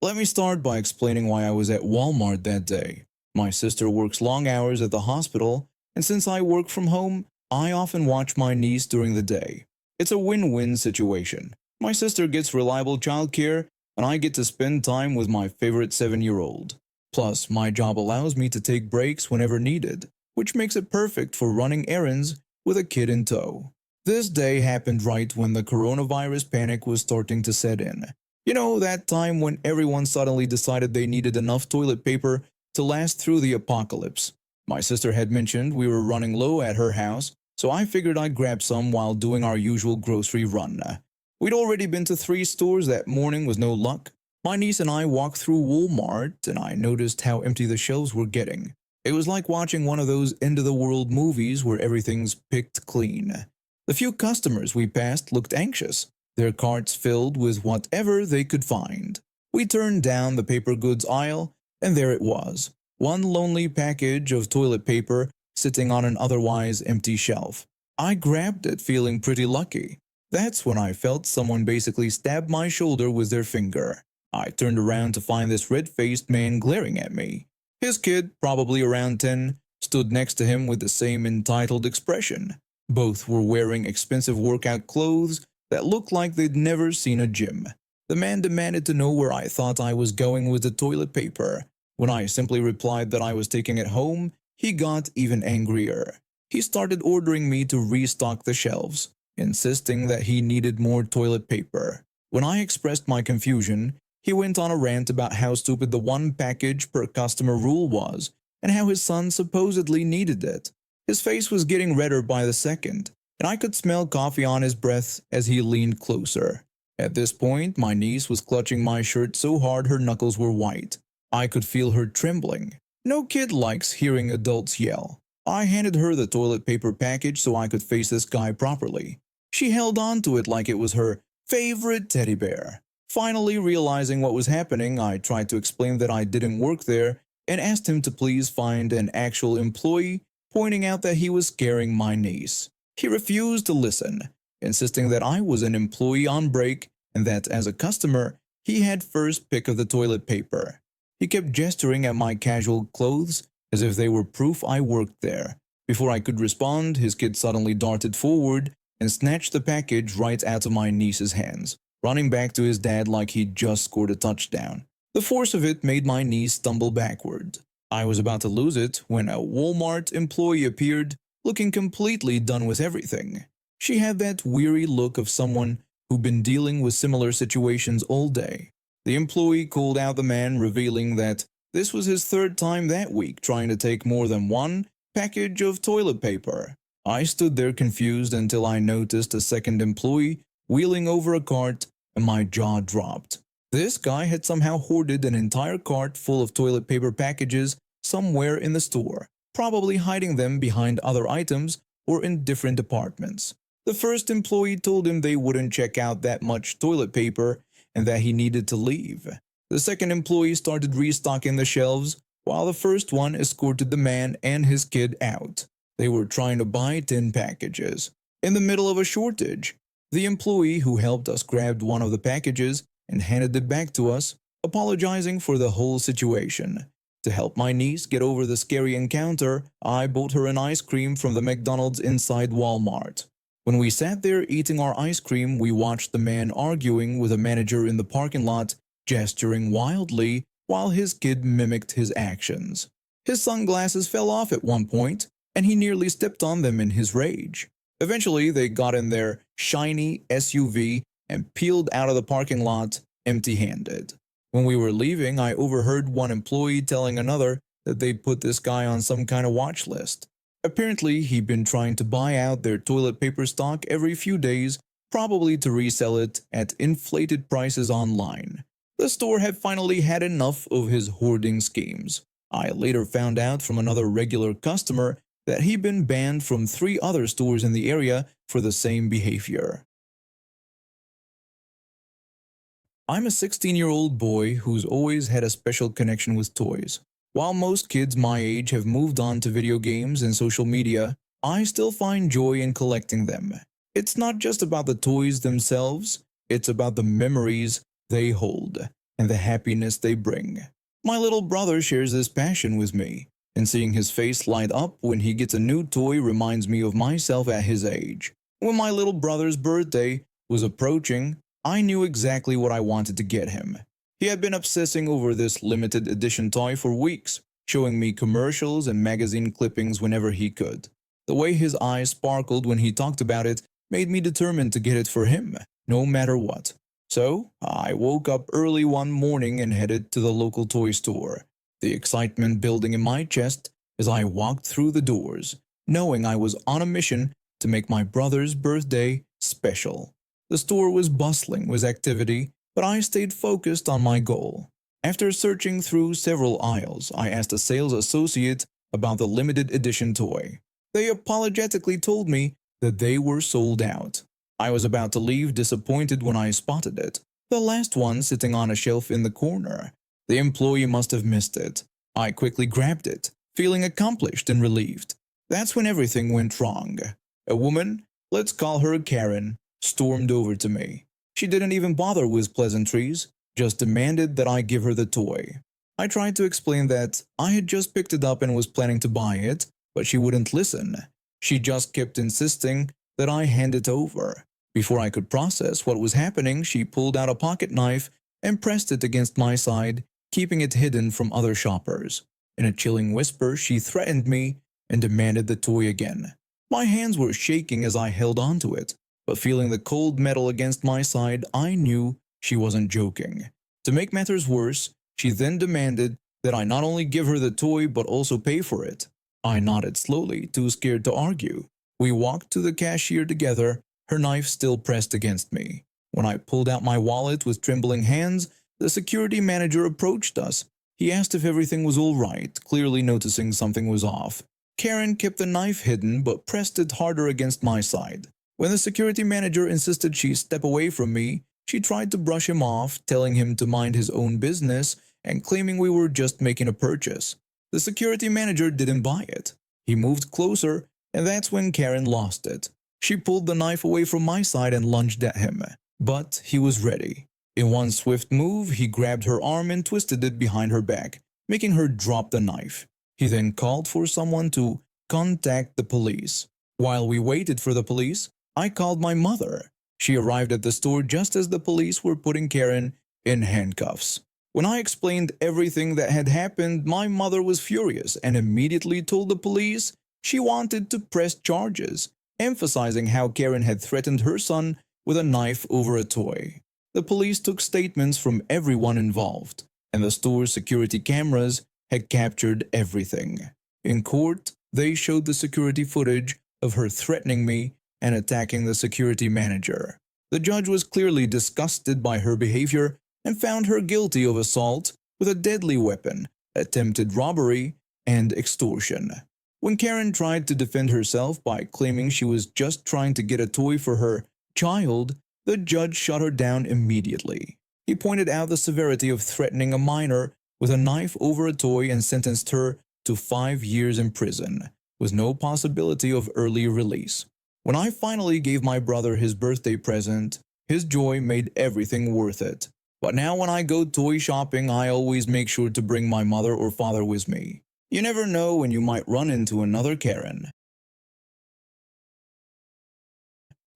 Let me start by explaining why I was at Walmart that day. My sister works long hours at the hospital, and since I work from home, I often watch my niece during the day. It's a win-win situation. My sister gets reliable childcare, and I get to spend time with my favorite 7-year-old. Plus, my job allows me to take breaks whenever needed, which makes it perfect for running errands with a kid in tow. This day happened right when the coronavirus panic was starting to set in. You know, that time when everyone suddenly decided they needed enough toilet paper to last through the apocalypse. My sister had mentioned we were running low at her house, so I figured I'd grab some while doing our usual grocery run. We'd already been to 3 stores that morning with no luck. My niece and I walked through Walmart, and I noticed how empty the shelves were getting. It was like watching one of those end-of-the-world movies where everything's picked clean. The few customers we passed looked anxious, their carts filled with whatever they could find. We turned down the paper goods aisle, and there it was, one lonely package of toilet paper sitting on an otherwise empty shelf. I grabbed it, feeling pretty lucky. That's when I felt someone basically stab my shoulder with their finger. I turned around to find this red-faced man glaring at me. His kid, probably around 10, stood next to him with the same entitled expression. Both were wearing expensive workout clothes that looked like they'd never seen a gym. The man demanded to know where I thought I was going with the toilet paper. When I simply replied that I was taking it home, he got even angrier. He started ordering me to restock the shelves, insisting that he needed more toilet paper. When I expressed my confusion, he went on a rant about how stupid the one package per customer rule was, and how his son supposedly needed it. His face was getting redder by the second, and I could smell coffee on his breath as he leaned closer. At this point, my niece was clutching my shirt so hard her knuckles were white. I could feel her trembling. No kid likes hearing adults yell. I handed her the toilet paper package so I could face this guy properly. She held on to it like it was her favorite teddy bear. Finally realizing what was happening, I tried to explain that I didn't work there and asked him to please find an actual employee, pointing out that he was scaring my niece. He refused to listen, insisting that I was an employee on break and that as a customer, he had first pick of the toilet paper. He kept gesturing at my casual clothes as if they were proof I worked there. Before I could respond, his kid suddenly darted forward and snatched the package right out of my niece's hands, running back to his dad like he'd just scored a touchdown. The force of it made my niece stumble backward. I was about to lose it when a Walmart employee appeared, looking completely done with everything. She had that weary look of someone who'd been dealing with similar situations all day. The employee called out the man, revealing that this was his third time that week trying to take more than one package of toilet paper. I stood there confused until I noticed a second employee wheeling over a cart, and my jaw dropped. This guy had somehow hoarded an entire cart full of toilet paper packages somewhere in the store, probably hiding them behind other items or in different departments. The first employee told him they wouldn't check out that much toilet paper and that he needed to leave. The second employee started restocking the shelves, while the first one escorted the man and his kid out. They were trying to buy 10 packages. In the middle of a shortage, the employee who helped us grabbed one of the packages and handed it back to us, apologizing for the whole situation. To help my niece get over the scary encounter, I bought her an ice cream from the McDonald's inside Walmart. When we sat there eating our ice cream, we watched the man arguing with a manager in the parking lot, gesturing wildly while his kid mimicked his actions. His sunglasses fell off at one point, and he nearly stepped on them in his rage. Eventually, they got in their shiny SUV and peeled out of the parking lot empty-handed. When we were leaving, I overheard one employee telling another that they'd put this guy on some kind of watch list. Apparently, he'd been trying to buy out their toilet paper stock every few days, probably to resell it at inflated prices online. The store had finally had enough of his hoarding schemes. I later found out from another regular customer that he'd been banned from 3 other stores in the area for the same behavior. I'm a 16-year-old boy who's always had a special connection with toys. While most kids my age have moved on to video games and social media, I still find joy in collecting them. It's not just about the toys themselves, it's about the memories they hold. and the happiness they bring. My little brother shares this passion with me, and seeing his face light up when he gets a new toy reminds me of myself at his age. When my little brother's birthday was approaching, I knew exactly what I wanted to get him. He had been obsessing over this limited edition toy for weeks, showing me commercials and magazine clippings whenever he could. The way his eyes sparkled when he talked about it made me determined to get it for him, no matter what. So, I woke up early one morning and headed to the local toy store, the excitement building in my chest as I walked through the doors, knowing I was on a mission to make my brother's birthday special. The store was bustling with activity, but I stayed focused on my goal. After searching through several aisles, I asked a sales associate about the limited edition toy. They apologetically told me that they were sold out. I was about to leave disappointed when I spotted it, the last one sitting on a shelf in the corner. The employee must have missed it. I quickly grabbed it, feeling accomplished and relieved. That's when everything went wrong. A woman, let's call her Karen, stormed over to me. She didn't even bother with pleasantries, just demanded that I give her the toy. I tried to explain that I had just picked it up and was planning to buy it, but she wouldn't listen. She just kept insisting that I hand it over. Before I could process what was happening, she pulled out a pocket knife and pressed it against my side, keeping it hidden from other shoppers. In a chilling whisper, she threatened me and demanded the toy again. My hands were shaking as I held onto it, but feeling the cold metal against my side, I knew she wasn't joking. To make matters worse, she then demanded that I not only give her the toy but also pay for it. I nodded slowly, too scared to argue. We walked to the cashier together, her knife still pressed against me. When I pulled out my wallet with trembling hands, the security manager approached us. He asked if everything was all right, clearly noticing something was off. Karen kept the knife hidden but pressed it harder against my side. When the security manager insisted she step away from me, she tried to brush him off, telling him to mind his own business and claiming we were just making a purchase. The security manager didn't buy it. He moved closer, and that's when Karen lost it. She pulled the knife away from my side and lunged at him, but he was ready. In one swift move, he grabbed her arm and twisted it behind her back, making her drop the knife. He then called for someone to contact the police. While we waited for the police, I called my mother. She arrived at the store just as the police were putting Karen in handcuffs. When I explained everything that had happened, my mother was furious and immediately told the police she wanted to press charges, emphasizing how Karen had threatened her son with a knife over a toy. The police took statements from everyone involved, and the store's security cameras had captured everything. In court, they showed the security footage of her threatening me and attacking the security manager. The judge was clearly disgusted by her behavior and found her guilty of assault with a deadly weapon, attempted robbery, and extortion. When Karen tried to defend herself by claiming she was just trying to get a toy for her child, the judge shut her down immediately. He pointed out the severity of threatening a minor with a knife over a toy and sentenced her to 5 years in prison, with no possibility of early release. When I finally gave my brother his birthday present, his joy made everything worth it. But now when I go toy shopping, I always make sure to bring my mother or father with me. You never know when you might run into another Karen.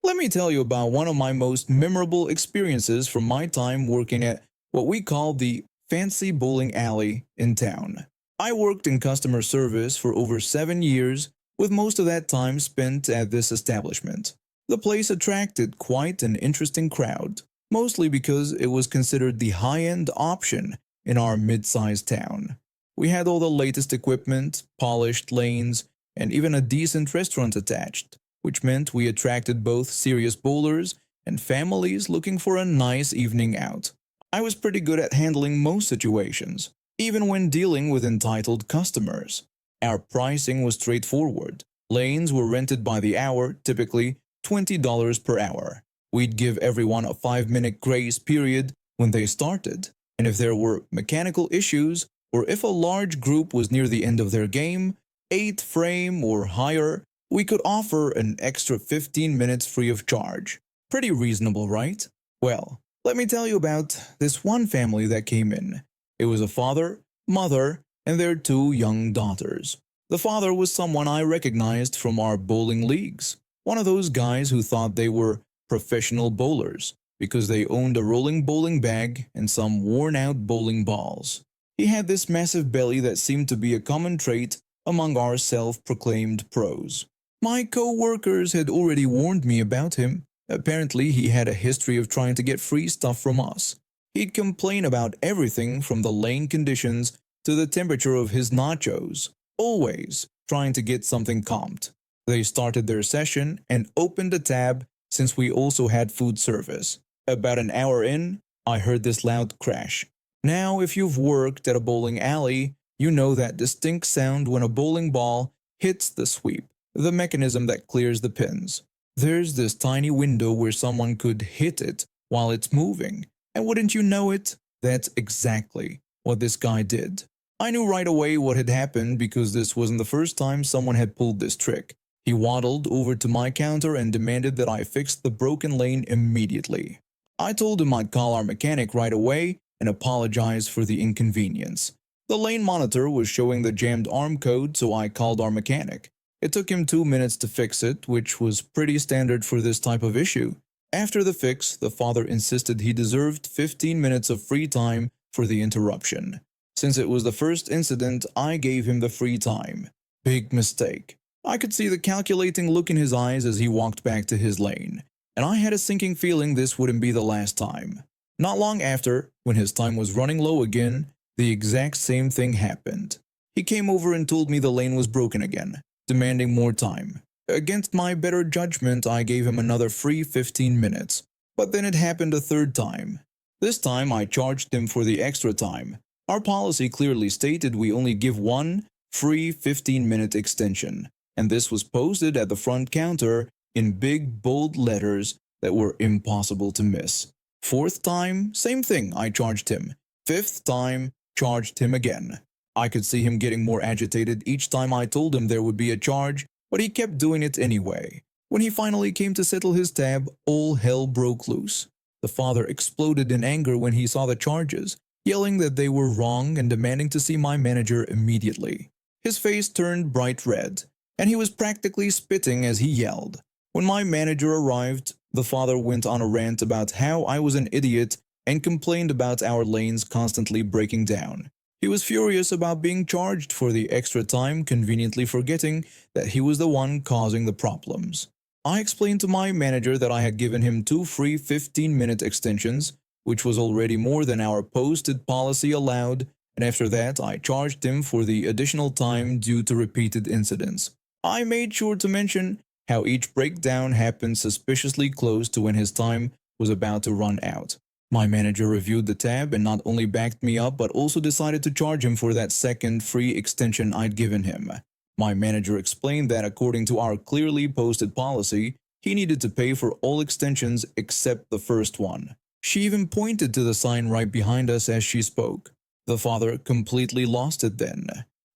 Let me tell you about one of my most memorable experiences from my time working at what we call the fancy bowling alley in town. I worked in customer service for over 7 years, with most of that time spent at this establishment. The place attracted quite an interesting crowd, mostly because it was considered the high-end option in our mid-sized town. We had all the latest equipment, polished lanes, and even a decent restaurant attached, which meant we attracted both serious bowlers and families looking for a nice evening out. I was pretty good at handling most situations, even when dealing with entitled customers. Our pricing was straightforward. Lanes were rented by the hour, typically $20 per hour. We'd give everyone a 5-minute grace period when they started, and if there were mechanical issues, or if a large group was near the end of their game, 8th frame or higher, we could offer an extra 15 minutes free of charge. Pretty reasonable, right? Well, Let me tell you about this one family that came in. It was a father, mother, and their two young daughters. The father was someone I recognized from our bowling leagues, one of those guys who thought they were professional bowlers because they owned a rolling bowling bag and some worn-out bowling balls. He had this massive belly that seemed to be a common trait among our self-proclaimed pros. My co-workers had already warned me about him. Apparently, he had a history of trying to get free stuff from us. He'd complain about everything from the lane conditions to the temperature of his nachos, always trying to get something comped. They started their session and opened a tab since we also had food service. About an hour in, I heard this loud crash. Now, if you've worked at a bowling alley, you know that distinct sound when a bowling ball hits the sweep, the mechanism that clears the pins. There's this tiny window where someone could hit it while it's moving, and wouldn't you know it, that's exactly what this guy did. I knew right away what had happened because this wasn't the first time someone had pulled this trick. He waddled over to my counter and demanded that I fix the broken lane immediately. I told him I'd call our mechanic right away and apologize for the inconvenience. The lane monitor was showing the jammed arm code, so I called our mechanic. It took him 2 minutes to fix it, which was pretty standard for this type of issue. After the fix, the father insisted he deserved 15 minutes of free time for the interruption. Since it was the first incident, I gave him the free time. Big mistake. I could see the calculating look in his eyes as he walked back to his lane, and I had a sinking feeling this wouldn't be the last time. Not long after, when his time was running low again, the exact same thing happened. He came over and told me the lane was broken again, demanding more time. Against my better judgment, I gave him another free 15 minutes. But then it happened a third time. This time I charged him for the extra time. Our policy clearly stated we only give one free 15-minute extension, and this was posted at the front counter in big bold letters that were impossible to miss. Fourth time, same thing, I charged him. Fifth time, charged him again. I could see him getting more agitated each time I told him there would be a charge, but he kept doing it anyway. When he finally came to settle his tab, all hell broke loose. The father exploded in anger when he saw the charges, yelling that they were wrong and demanding to see my manager immediately. His face turned bright red, and he was practically spitting as he yelled. When my manager arrived, the father went on a rant about how I was an idiot and complained about our lanes constantly breaking down. He was furious about being charged for the extra time, conveniently forgetting that he was the one causing the problems. I explained to my manager that I had given him 2 free 15-minute extensions, which was already more than our posted policy allowed, and after that I charged him for the additional time due to repeated incidents. I made sure to mention how each breakdown happened suspiciously close to when his time was about to run out. My manager reviewed the tab and not only backed me up but also decided to charge him for that second free extension I'd given him. My manager explained that according to our clearly posted policy, he needed to pay for all extensions except the first one. She even pointed to the sign right behind us as she spoke. The father completely lost it then.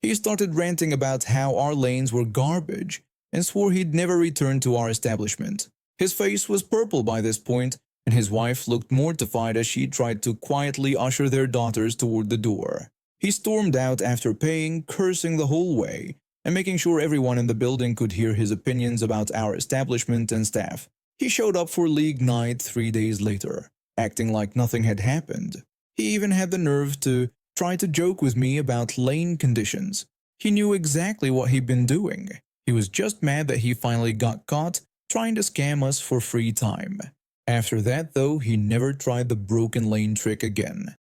He started ranting about how our lanes were garbage and swore he'd never return to our establishment. His face was purple by this point, and his wife looked mortified as she tried to quietly usher their daughters toward the door. He stormed out after paying, cursing the whole way, and making sure everyone in the building could hear his opinions about our establishment and staff. He showed up for league night 3 days later, acting like nothing had happened. He even had the nerve to try to joke with me about lane conditions. He knew exactly what he'd been doing. He was just mad that he finally got caught trying to scam us for free time. After that, though, he never tried the broken lane trick again.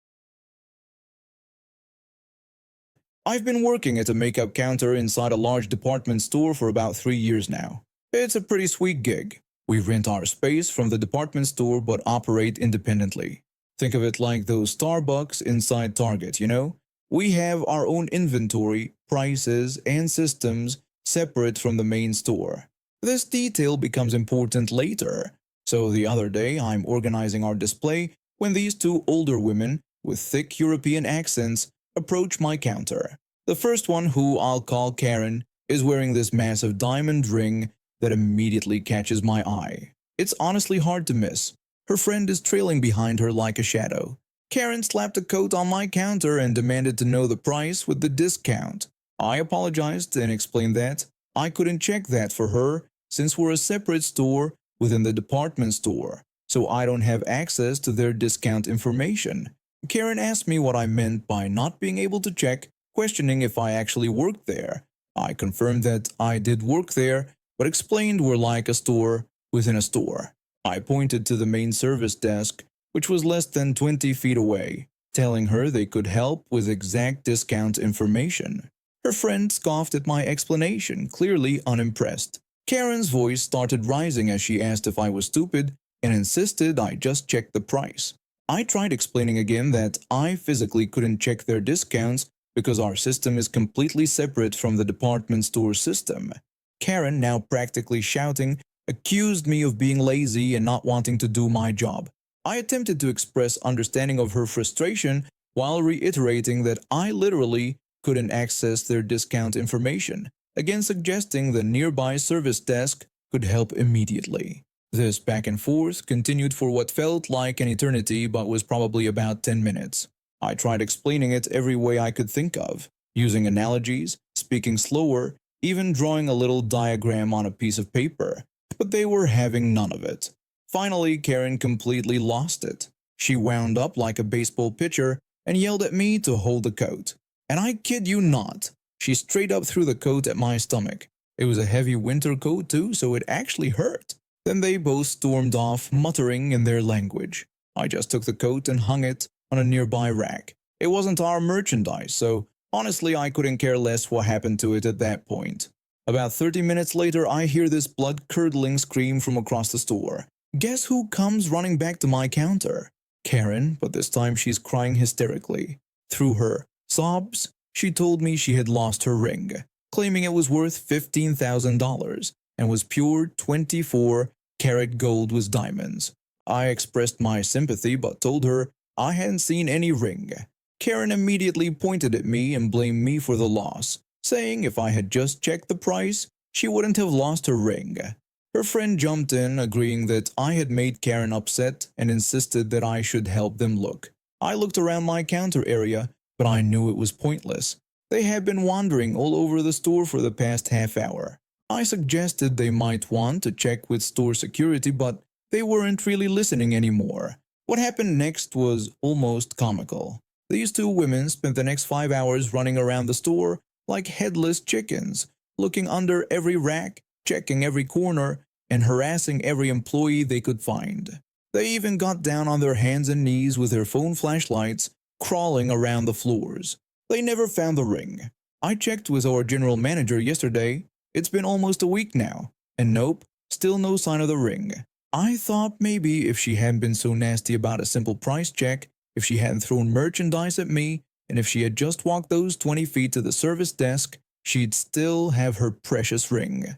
I've been working at a makeup counter inside a large department store for about 3 years now. It's a pretty sweet gig. We rent our space from the department store but operate independently. Think of it like those Starbucks inside Target, you know? We have our own inventory, prices, and systems separate from the main store. This detail becomes important later. So the other day, I'm organizing our display when these 2 older women with thick European accents approach my counter. The first one, who I'll call Karen, is wearing this massive diamond ring that immediately catches my eye. It's honestly hard to miss. Her friend is trailing behind her like a shadow. Karen slapped a coat on my counter and demanded to know the price with the discount. I apologized and explained that I couldn't check that for her since we're a separate store within the department store, so I don't have access to their discount information. Karen asked me what I meant by not being able to check, questioning if I actually worked there. I confirmed that I did work there, but explained we're like a store within a store. I pointed to the main service desk, which was less than 20 feet away, telling her they could help with exact discount information. Her friend scoffed at my explanation, clearly unimpressed. Karen's voice started rising as she asked if I was stupid and insisted I just check the price. I tried explaining again that I physically couldn't check their discounts because our system is completely separate from the department store system. Karen, now practically shouting, accused me of being lazy and not wanting to do my job. I attempted to express understanding of her frustration while reiterating that I literally couldn't access their discount information, again suggesting the nearby service desk could help immediately. This back and forth continued for what felt like an eternity but was probably about 10 minutes. I tried explaining it every way I could think of, using analogies, speaking slower, even drawing a little diagram on a piece of paper, but they were having none of it. Finally, Karen completely lost it. She wound up like a baseball pitcher and yelled at me to hold the coat. And I kid you not, she straight up threw the coat at my stomach. It was a heavy winter coat too, so it actually hurt. Then they both stormed off, muttering in their language. I just took the coat and hung it on a nearby rack. It wasn't our merchandise, so honestly I couldn't care less what happened to it at that point. About 30 minutes later, I hear this blood-curdling scream from across the store. Guess who comes running back to my counter? Karen, but this time she's crying hysterically. Through her sobs, she told me she had lost her ring, claiming it was worth $15,000 and was pure 24-karat gold with diamonds. I expressed my sympathy but told her I hadn't seen any ring. Karen immediately pointed at me and blamed me for the loss, saying if I had just checked the price, she wouldn't have lost her ring. Her friend jumped in, agreeing that I had made Karen upset and insisted that I should help them look. I looked around my counter area, but I knew it was pointless. They had been wandering all over the store for the past half hour. I suggested they might want to check with store security, but they weren't really listening anymore. What happened next was almost comical. These two women spent the next 5 hours running around the store like headless chickens, looking under every rack, checking every corner, and harassing every employee they could find. They even got down on their hands and knees with their phone flashlights, crawling around the floors. They never found the ring. I checked with our general manager yesterday. It's been almost a week now, and nope, still no sign of the ring. I thought maybe if she hadn't been so nasty about a simple price check, if she hadn't thrown merchandise at me, and if she had just walked those 20 feet to the service desk, she'd still have her precious ring.